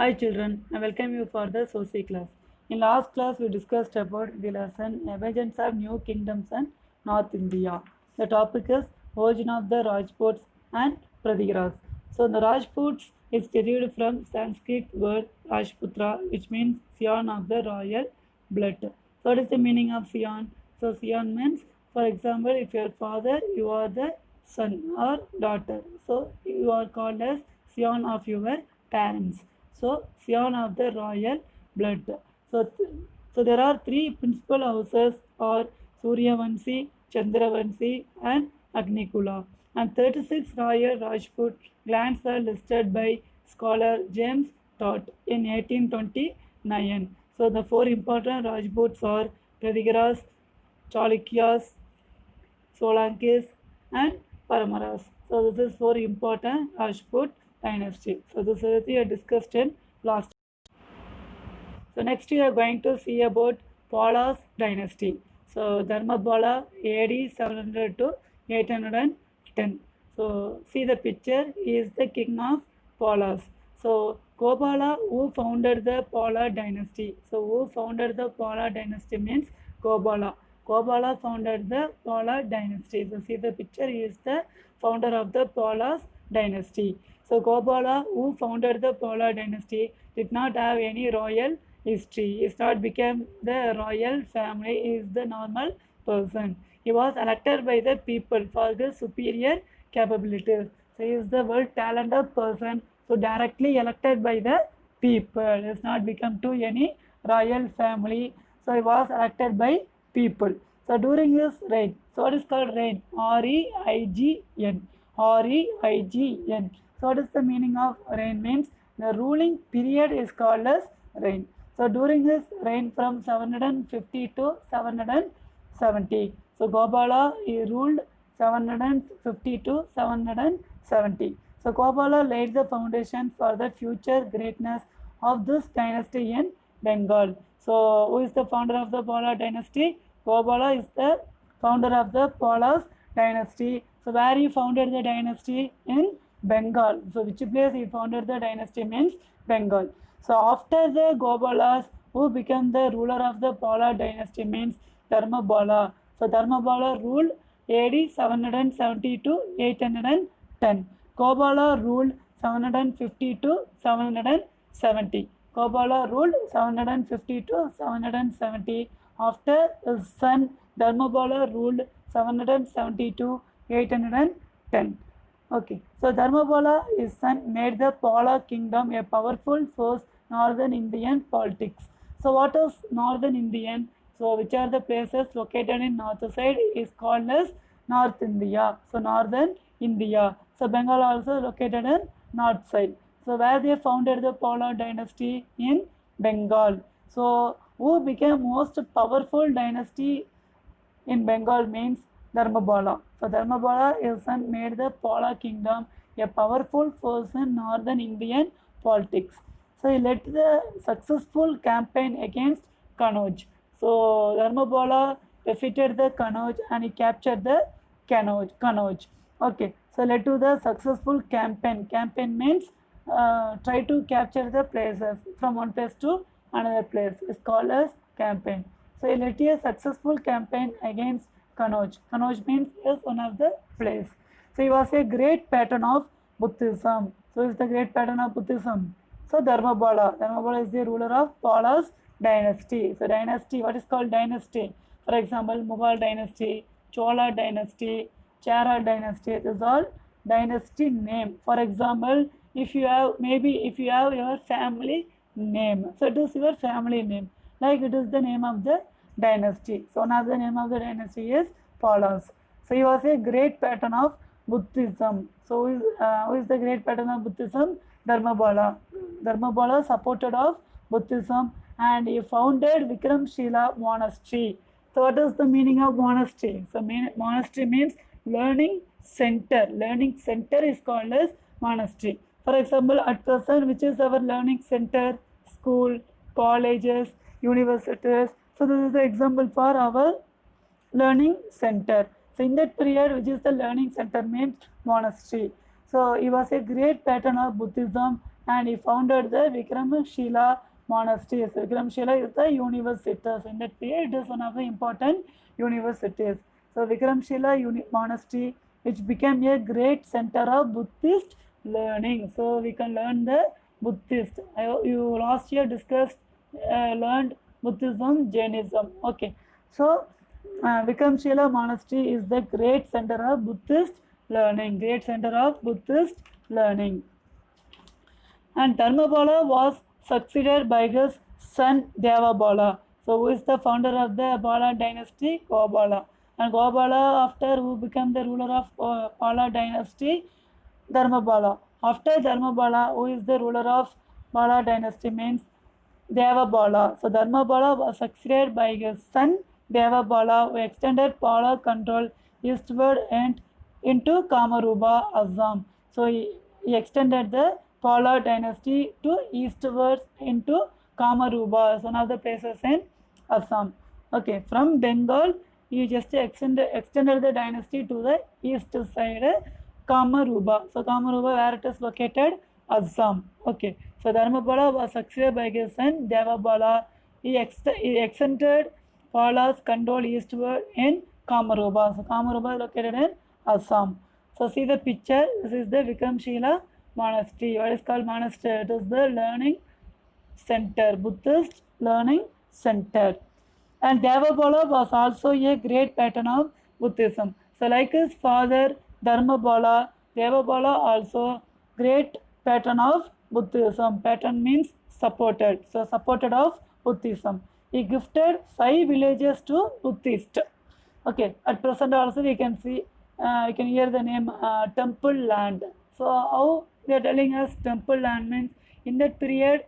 Hi children, I welcome you for the Soci class. In last class we discussed about the lesson Emergence of New Kingdoms and North India. The topic is origin of the Rajputs and Pratigiras. So the Rajputs is derived from Sanskrit word Rajputra, which means scion of the royal blood. So what is the meaning of scion? So scion means, for example, if your father, you are the son or daughter. So you are called as scion of your parents. So scion of the royal blood. So, so there are three principal houses or Suryavanshi, Chandravanshi and Agnikula. And 36 royal Rajput clans are listed by scholar James Todd in 1829. So the four important Rajputs are Pratigiras, Chalukyas, Solankis and Paramaras. So this is for important Rajput dynasty. So this is we discussed in last. So next we are going to see about Pala's dynasty. So Dharmapala AD 700 to 810. So see the picture, he is the king of Palas. So Gopala, who founded the Pala dynasty. So who founded the Pala dynasty means Gopala. Gopala founded the Pala dynasty. So see the picture, he is the founder of the Pala's dynasty. So Gopala, who founded the Pala dynasty, did not have any royal history. He not became the royal family. He is the normal person. He was elected by the people for his superior capabilities. So he is the world talented person. So directly elected by the people. He has not become to any royal family. So he was elected by people. So during his reign, so what is called reign? R-E-I-G-N. R-E-I-G-N. So what is the meaning of reign? Means the ruling period is called as reign. So during his reign from 750 to 770. So Gopala he ruled 750 to 770. So Gopala laid the foundation for the future greatness of this dynasty in Bengal. So who is the founder of the Pala dynasty? Gopala is the founder of the Pala's dynasty. So where he founded the dynasty? In Bengal. So which place he founded the dynasty means Bengal. So after the Gopalas, who became the ruler of the Pala dynasty means Dharmapala. So Dharmapala ruled AD 770 to 810. Gopala ruled 750 to 770. Gopala ruled 750 to 770. After his son Dharmapala ruled 770 to 810. Okay, so Dharmapala, his son, made the Pala kingdom a powerful force northern Indian politics. So what is northern Indian? So which are the places located in north side is called as North India. So northern India. So Bengal also located in north side. So where they founded the Pala dynasty in Bengal. So who became most powerful dynasty in Bengal means Dharmapala. So Dharmapala, his son, made the Pala kingdom a powerful force in northern Indian politics. So he led the successful campaign against Kanauj. So Dharmapala defeated the Kanauj and he captured the Kanauj. Okay, so led to the successful campaign. Campaign means try to capture the places from one place to another place. It's called as campaign. So he led a successful campaign against Kanauj. Kanauj means is one of the place. So he was a great patron of Buddhism. So he is the great patron of Buddhism. So Dharmapala. Dharmapala is the ruler of Pala's dynasty. So dynasty, what is called dynasty? For example, Mughal dynasty, Chola dynasty, Chera dynasty. This is all dynasty name. For example, if you have your family name. So it is your family name. Like it is the name of the dynasty. So one of the name of the dynasty is Palas. So he was a great patron of Buddhism. So who is the great patron of Buddhism? Dharmapala. Dharmapala supported of Buddhism and he founded Vikramshila monastery. So what is the meaning of monastery? So monastery means learning center. Learning center is called as monastery. For example, at present, which is our learning center? School, colleges, universities. So this is the example for our learning center. So in that period, which is the learning center means monastery. So he was a great patron of Buddhism and he founded the Vikramshila monastery. So Vikramshila is the university. So in that period, it is one of the important universities. So Vikramshila monastery, which became a great center of Buddhist learning. So we can learn the Buddhist. You last year discussed, learned Buddhism, Jainism. Okay. So Vikramshila monastery is the great center of Buddhist learning. Great center of Buddhist learning. And Dharmabala was succeeded by his son Devabala. So who is the founder of the Bala dynasty? Gobala. And Gobala, after who became the ruler of Bala dynasty? Dharmabala. After Dharmabala, who is the ruler of Bala dynasty? Means Devabala. So Dharmabala was succeeded by his son Devabala, who extended Bala control eastward and into Kamaruba, Assam. So he extended the Pala dynasty to eastwards into Kamaruba, one of the places in Assam. Okay, from Bengal, he just extended the dynasty to the east side, Kamaruba. So Kamaruba, where it is located? Assam. Okay, so Dharmabala was succeeded by his son Devabala. He extended Pala's control eastward in Kamaruba. So Kamaruba is located in Assam. So see the picture. This is the Vikramshila monastery. What is called monastery? It is the learning center, Buddhist learning center. And Devabala was also a great patron of Buddhism. So like his father Dharmabala, Devabala also great patron of Buddhism. Patron means supported. So supported of Buddhism. He gifted 5 villages to Buddhists. Okay, at present also we can see, we can hear the name temple land. So how they are telling us temple land means in that period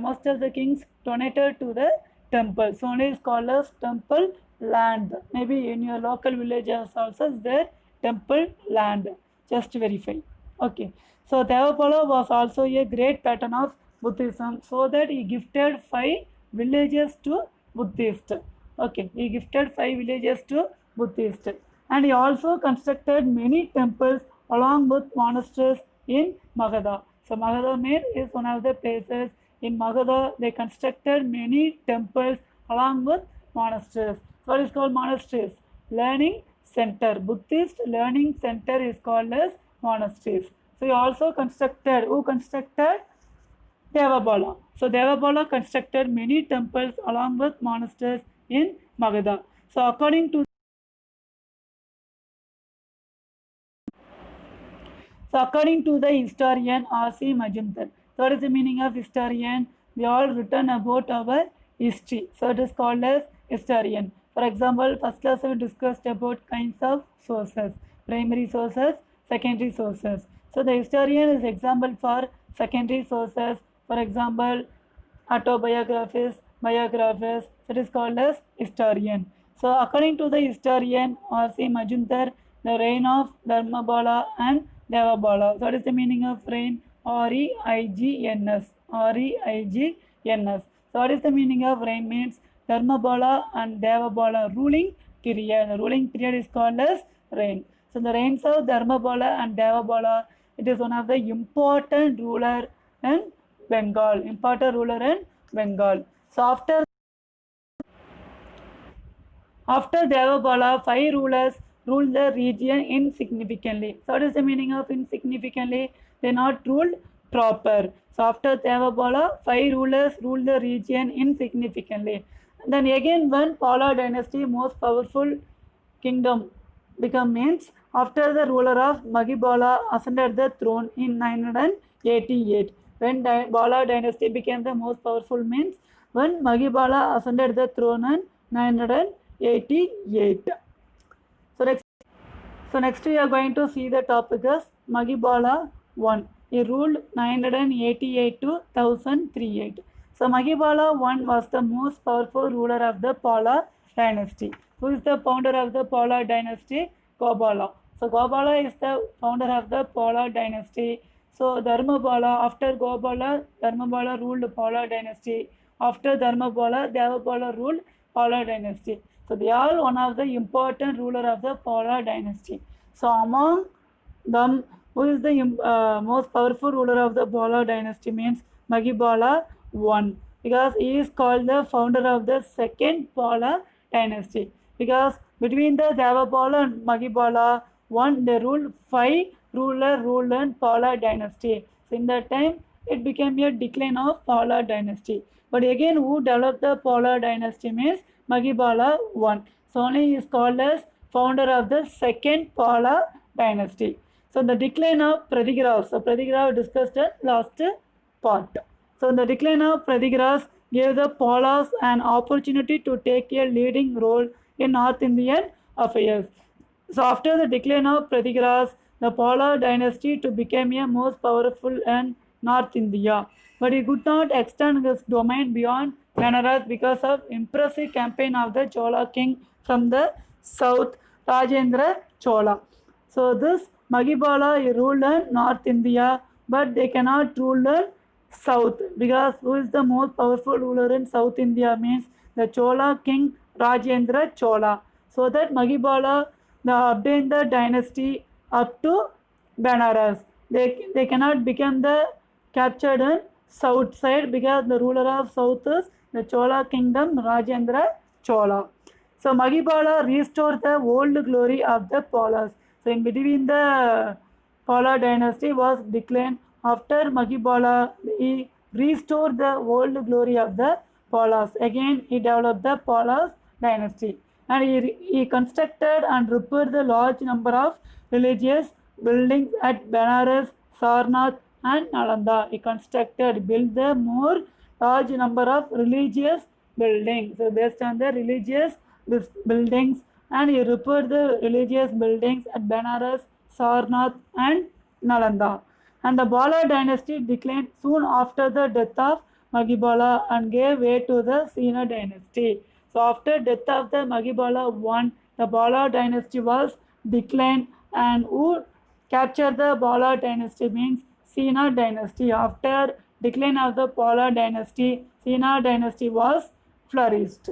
most of the kings donated to the temple. So only is called as temple land. Maybe in your local villages also is there temple land. Just verify. Okay. So Devapala was also a great patron of Buddhism, so that he gifted 5 villages to Buddhists. Okay, he gifted 5 villages to Buddhists, and he also constructed many temples along with monasteries in Magadha. So Magadha is one of the places in Magadha. They constructed many temples along with monasteries. What is called monasteries? Learning center. Buddhist learning center is called as monasteries. So he also constructed, who constructed? Devabala. So Devabala constructed many temples along with monasteries in Magadha. So according to the historian R.C. Majumdar, what is the meaning of historian? They all written about our history. So it is called as historian. For example, first class we discussed about kinds of sources: primary sources, secondary sources. So the historian is example for secondary sources. For example, autobiographies, biographies. So it is called as historian. So according to the historian R.C. Majumdar, the reign of Dharmabala and Devabala. So what is the meaning of reign? R-E-I-G-N-S. R-E-I-G-N-S. So what is the meaning of reign? Means Dharmabala and Devabala ruling period. The ruling period is called as reign. So the reigns of Dharmabala and Devabala, it is one of the important ruler in Bengal. Important ruler in Bengal. So after Devabala, 5 rulers ruled the region insignificantly. So what is the meaning of insignificantly? They not ruled proper. So after Devabala, 5 rulers ruled the region insignificantly. And then again when Pala dynasty most powerful kingdom become means after the ruler of Magibala ascended the throne in 988. When Bala dynasty became the most powerful means when Magibala ascended the throne in 988. So next we are going to see the topic as Magibala I. He ruled 988 to 1038. So Magibala I was the most powerful ruler of the Pala dynasty. Who is the founder of the Pala dynasty? Gobala. So Gobala is the founder of the Pala dynasty. So Dharmabala, after Gobala, Dharmabala ruled Pala dynasty. After Dharmabala, Devabala ruled Pala dynasty. So they are one of the important ruler of the Pala dynasty. So among them, who is the most powerful ruler of the Pala dynasty means Magibala I, because he is called the founder of the second Pala dynasty, because between the Devapala and Magibala I they ruled 5 ruled in Pala dynasty. So in that time it became a decline of Pala dynasty. But again who developed the Pala dynasty means Magibala I. So only he is called as founder of the second Pala dynasty. So the decline of Pratigras. So Pratigras discussed in last part. So the decline of Pratigras gave the Palas an opportunity to take a leading role in North Indian affairs. So after the decline of Pratigras, the Pala dynasty to become a most powerful in North India. But he could not extend his domain beyond Benares because of impressive campaign of the Chola king from the south, Rajendra Chola. So this Magibala ruled in North India, but they cannot rule in South, because who is the most powerful ruler in South India means the Chola king Rajendra Chola. So that Magibala obtained the dynasty up to Benares. They cannot become the captured in south side because the ruler of south is the Chola kingdom Rajendra Chola. So Magibala restored the old glory of the Palas. So in between the Pala dynasty was declined. After Magibala, he restored the old glory of the Palas. Again, he developed the Palas dynasty. And he constructed and repaired the large number of religious buildings at Benares, Sarnath and Nalanda. He built the more large number of religious buildings. So based on the religious buildings, and he repaired the religious buildings at Benares, Sarnath and Nalanda. And the Bala dynasty declined soon after the death of Magibala and gave way to the Sena dynasty. So after death of the Magibala I, the Bala dynasty was declined, and who captured the Bala dynasty means Sena dynasty. After decline of the Bala dynasty, Sena dynasty was flourished.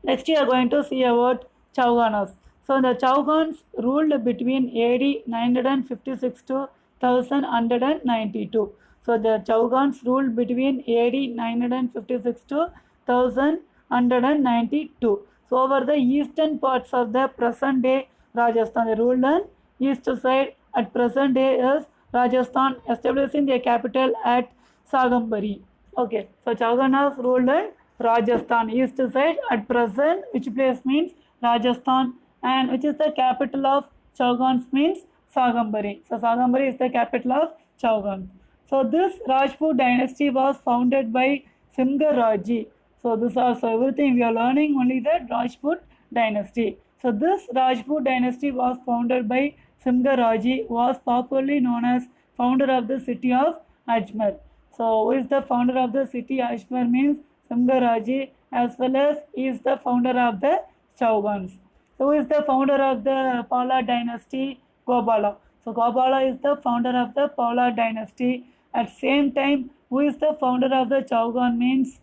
Next we are going to see about Chauhanas. So the Chaugans ruled between AD 956 to 1192. So the Chaugans ruled between AD 956 to 1192. So over the eastern parts of the present day Rajasthan, they ruled on east side at present day is Rajasthan, establishing their capital at Sagambari. Okay, so Chauhanas ruled in Rajasthan east side at present, which place means Rajasthan, and which is the capital of Chaugans means Sagambari. So Sagambari is the capital of Chaugans. So this Rajput dynasty was founded by Simgaraji. So this also everything we are learning only the Rajput dynasty. So this Rajput dynasty was founded by Simgaraji, was popularly known as founder of the city of Ajmer. So who is the founder of the city Ajmer means Simgaraji, as well as he is the founder of the Chaugans. So who is the founder of the Pala dynasty? Gobala. So Gobala is the founder of the Pala dynasty. At same time, who is the founder of the Chaugan means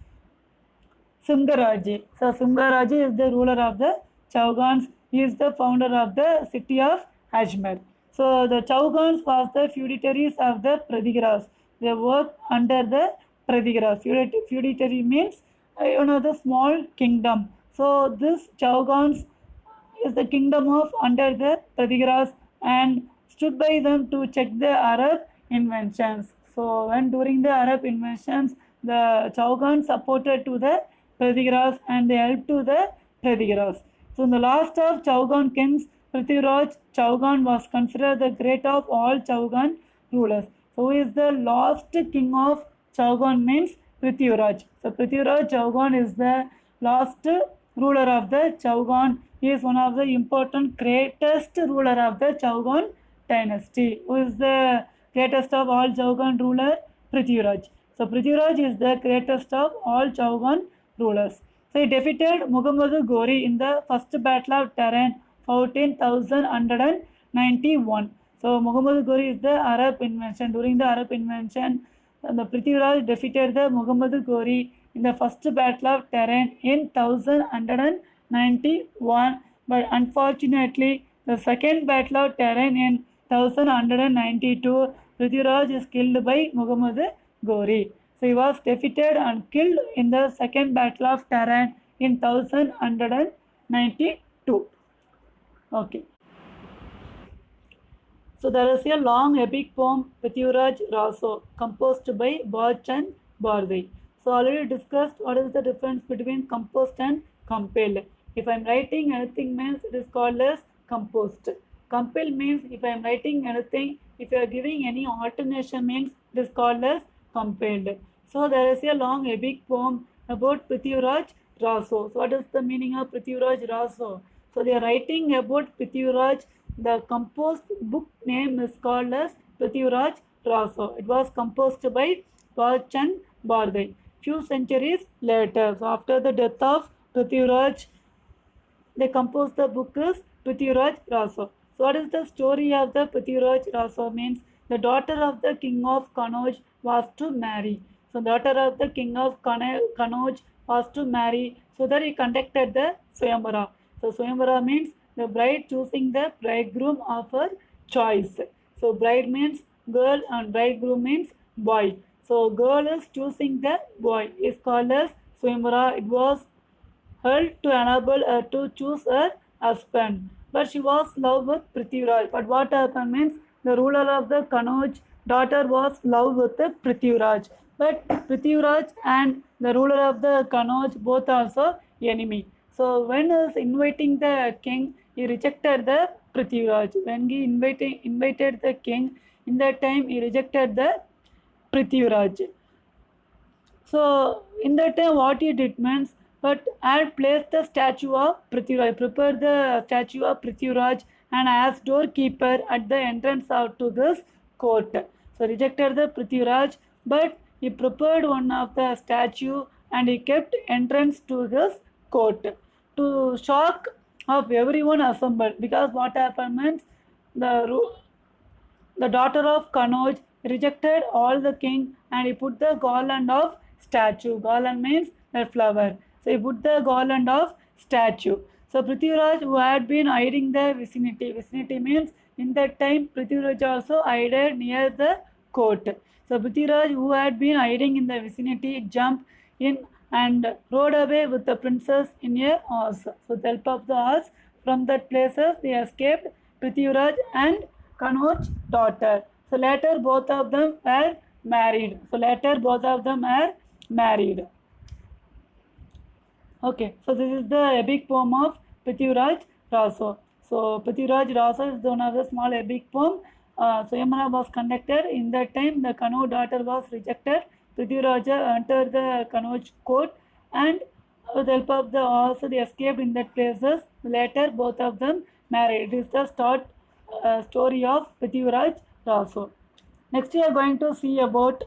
Simgaraji. So Simgaraji is the ruler of the Chaugans. He is the founder of the city of Ajmer. So the Chaugans was the feudatories of the Pratigras. They worked under the Pratigras. Feudatory means the small kingdom. So this Chaugans is the kingdom of under the Pratigras and stood by them to check the Arab inventions. So when during the Arab inventions, the Chaugans supported to the Pratigras and they helped to the Pratigras. So in the last of Chaugan kings, Prithviraj Chaugan was considered the great of all Chaugan rulers. So who is the last king of Chaugan means Prithviraj. So Prithviraj Chaugan is the last ruler of the Chaugan. He is one of the important greatest ruler of the Chaugan dynasty. Who is the greatest of all Chaugan ruler? Prithviraj. So Prithviraj is the greatest of all Chaugan rulers. So he defeated Muhammad Ghori in the first battle of Tehran 1491. So Muhammad Ghori is the Arab invention. During the Arab invention, the Prithviraj defeated the Muhammad Ghori in the first battle of Tehran in 1191. But unfortunately, The second battle of Tehran in 1192, Prithviraj is killed by Muhammad Ghori. So he was defeated and killed in the second battle of Tehran in 1192. Okay. So there is a long epic poem Prithviraj Raso composed by Bachchan Bardey. So already discussed what is the difference between composed and compelled. If I am writing anything means it is called as composed. Compelled means if I am writing anything, if you are giving any alternation means it is called as compelled. So there is a long epic poem about Prithviraj Raso. So what is the meaning of Prithviraj Raso? So they are writing about Prithviraj. The composed book name is called as Prithviraj Raso. It was composed by Bachchan Bardey. Few centuries later, so after the death of Prithviraj, they composed the book as Prithviraj Raso. So what is the story of the Prithviraj Raso means? The daughter of the king of Kanauj was to marry. So daughter of the king of Kanauj was to marry. So that he conducted the Swayamvara. So Swayamvara means the bride choosing the bridegroom of her choice. So bride means girl and bridegroom means boy. So girl is choosing the boy is called as Swayamvara. It was held to enable her to choose her husband. But she was love with Prithviraj. But what happened means the ruler of the Kanauj daughter was love with the Prithviraj. But Prithviraj and the ruler of the Kanauj both also enemy. So when he was inviting the king, he rejected the Prithviraj. When he invited the king, in that time he rejected the Prithviraj. So in that time what he did means, but had placed the statue of Prithviraj, prepared the statue of Prithviraj and as doorkeeper at the entrance out to this court. So rejected the Prithviraj, but he prepared one of the statue and he kept entrance to his court to shock of everyone assembled. Because what happened means the daughter of Kanauj rejected all the king and he put the garland of statue. Garland means the flower. So he put the garland of statue. So Prithviraj, who had been hiding the vicinity means in that time Prithviraj also hid near the court. So Prithviraj, who had been hiding in the vicinity, jumped in and rode away with the princess in a horse. So with the help of the horse, from that places they escaped Prithviraj and Kanauj daughter. So later both of them were married. Okay, so this is the epic poem of Prithviraj Raso. So Prithviraj Raso is one of the small epic poem. Swayamvara was conducted. In that time, the Kanauj daughter was rejected. Prithviraj entered the Kanauj court and with the help of the horse, they escaped in that places. Later, both of them married. It is the story of Prithviraj Raso. Next, we are going to see about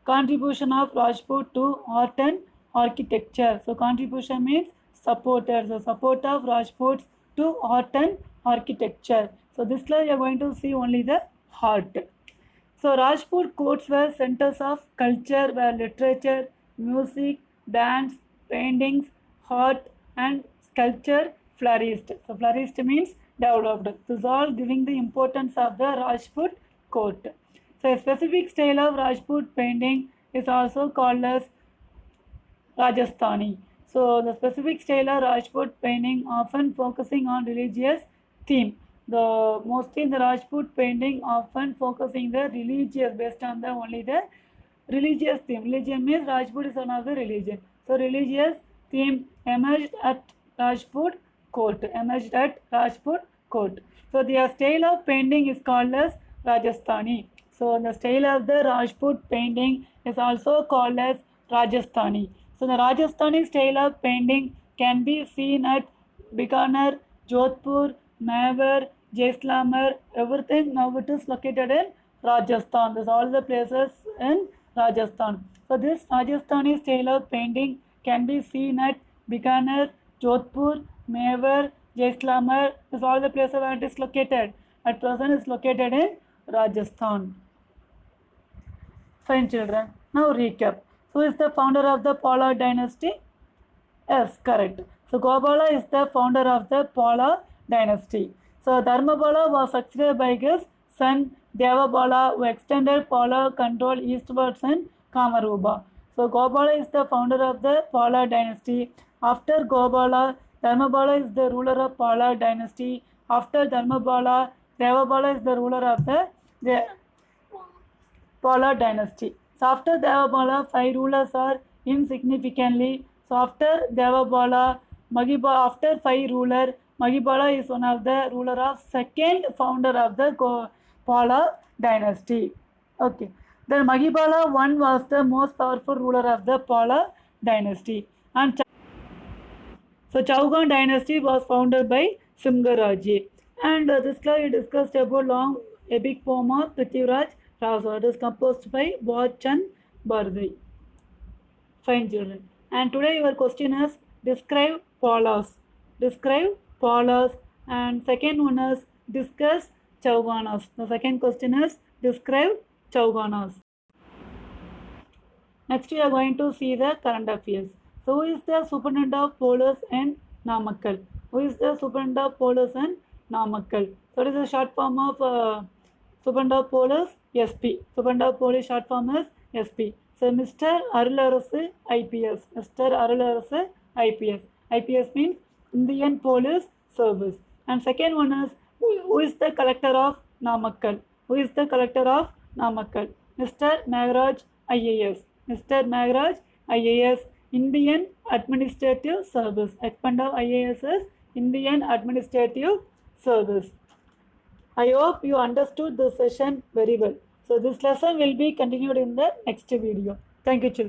contribution of Rajput to art and architecture. So contribution means supporter. So support of Rajputs to art and architecture. So this class we are going to see only the art. So Rajput courts were centers of culture where literature, music, dance, paintings, art and sculpture flourished. So flourished means developed. This is all giving the importance of the Rajput court. So a specific style of Rajput painting is also called as Rajasthani. So the specific style of Rajput painting often focusing on religious theme. Mostly in the Rajput painting often focusing the religious based on the only the religious theme. Religion means Rajput is one of the religion. So religious theme emerged at Rajput court. So their style of painting is called as Rajasthani. So the style of the Rajput painting is also called as Rajasthani. So the Rajasthani style of painting can be seen at Bikaner, Jodhpur, Mewar, Jaisalmer, everything now it is located in Rajasthan. These all the places in Rajasthan. So this Rajasthani style of painting can be seen at Bikaner, Jodhpur, Mewar, Jaisalmer. These all the places where it is located. At present is located in Rajasthan. Fine children. Now recap. Who is the founder of the Pala dynasty? Yes, correct. So Gopala is the founder of the Pala dynasty. So Dharmabala was succeeded by his son Devabala, who extended Pala control eastwards in Kamaruba. So Gobala is the founder of the Pala dynasty. After Gobala, Dharmabala is the ruler of Pala dynasty. After Dharmabala, Devabala is the ruler of the Pala dynasty. So after Devabala, 5 rulers are insignificantly. So after Devabala, after 5 ruler, Magibala is one of the ruler of second founder of the Pala dynasty. Okay. Then Magibala one was the most powerful ruler of the Pala dynasty. And so Chaugan dynasty was founded by Simgaraje. And this class we discussed about long epic poem of Prithviraj Rasa. It is composed by Bachan Bardai. Fine children. And today your question is describe Palas. Describe Palas. And second one is discuss Chauganas. The second question is describe Chauganas. Next we are going to see the current affairs. So who is the superintendent of police in Namakkal? Who is the superintendent of police in Namakkal? So it is a short form of superintendent of police SP. Superintendent of police short form is SP. So Mr. Arularasu IPS. Mr. Arularasu IPS. IPS means Indian Police Service. And second one is who is the collector of Namakkal? Who is the collector of Namakkal? Mr. Nagaraj IAS. Mr. Nagaraj IAS, Indian Administrative Service. Expand of IAS is Indian Administrative Service. I hope you understood this session very well. So this lesson will be continued in the next video. Thank you, children.